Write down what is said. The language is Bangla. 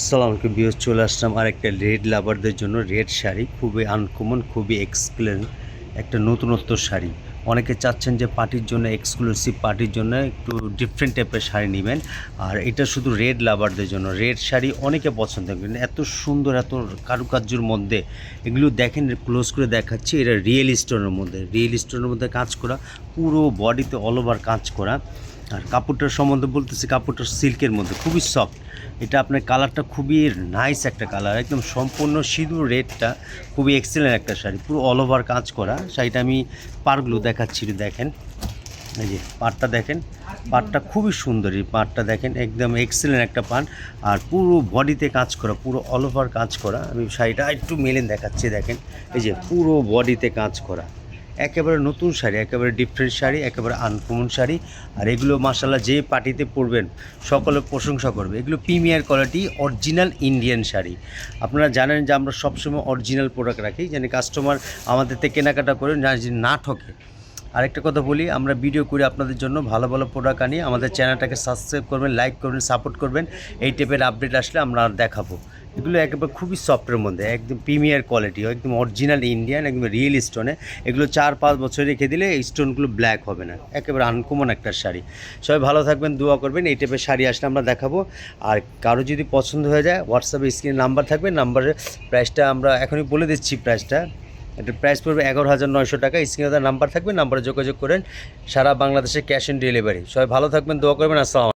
সালামকে বিয়স চলে আসলাম আর একটা রেড লাভারদের জন্য রেড শাড়ি খুবই আনকমন, খুবই এক্সক্লেন একটা নতুনত্ব শাড়ি। অনেকে চাচ্ছেন যে পার্টির জন্য, এক্সক্লুসিভ পার্টির জন্য একটু ডিফারেন্ট টাইপের শাড়ি নেবেন। আর এটা শুধু রেড লাভারদের জন্য। রেড শাড়ি অনেকে পছন্দ করেন, এত সুন্দর, এত কারুকার্যের মধ্যে। এগুলো দেখেন, ক্লোজ করে দেখাচ্ছি, এটা রিয়েল স্টোনের মধ্যে কাজ করা, পুরো বডিতে অল ওভার কাজ করা। আর কাপড়টার সম্বন্ধে বলতেছি, কাপড়টা সিল্কের মধ্যে খুবই সফট। এটা আপনার কালারটা খুবই নাইস একটা কালার, একদম সম্পূর্ণ সিঁদুর রেডটা, খুবই এক্সেলেন্ট একটা শাড়ি, পুরো অল ওভার কাজ করা। শাড়িটা আমি পাড়গুলো দেখাচ্ছি, দেখেন, এই যে পাড়টা দেখেন, পাড়টা খুবই সুন্দর। এই পাড়টা দেখেন, একদম এক্সেলেন্ট একটা পাড়। আর পুরো বডিতে কাজ করা, পুরো অল ওভার কাজ করা। আমি শাড়িটা একটু মেলে দেখাচ্ছি, দেখেন, এই যে পুরো বডিতে কাজ করা, একেবারে নতুন শাড়ি, একেবারে ডিফারেন্ট শাড়ি, একেবারে আনকমন শাড়ি। আর এগুলো মাশাআল্লাহ যে পার্টিতে পরবেন সকলে প্রশংসা করবে। এগুলো premier quality original Indian sari. আপনারা জানেন যে আমরা সবসময় অরিজিনাল প্রোডাক্ট রাখি, যেন কাস্টমার আমাদের থেকে কেনাকাটা করে না ঠকে। আরেকটা কথা বলি, আমরা ভিডিও করে আপনাদের জন্য ভালো ভালো প্রোডাক্ট আনি। আমাদের চ্যানেলটাকে সাবস্ক্রাইব করবেন, লাইক করবেন, সাপোর্ট করবেন। এই টাইপের আপডেট আসলে আমরা দেখাবো। এগুলো একেবারে খুবই সফটের মধ্যে, একদম প্রিমিয়ার কোয়ালিটি, একদম অরিজিনাল ইন্ডিয়ান, একদম রিয়েল স্টোনে। এগুলো 4-5 বছর রেখে দিলে এই স্টোনগুলো ব্ল্যাক হবে না। একেবারে আনকমন একটা শাড়ি। সবাই ভালো থাকবেন, দোয়া করবেন। এই টাইপের শাড়ি আসলে আমরা দেখাবো। আর কারো যদি পছন্দ হয়ে যায়, হোয়াটসঅ্যাপে স্ক্রিনে নাম্বার থাকবে, নাম্বারের প্রাইসটা আমরা এখনই বলে দিচ্ছি। প্রাইসটা, এটার প্রাইস পড়বে 11,900 টাকা। স্ক্রিনে নাম্বার থাকবে, নাম্বারে যোগাযোগ করেন। সারা বাংলাদেশে ক্যাশ অন ডেলিভারি। সবাই ভালো থাকবেন, দোয়া করবেন। আসসালাম।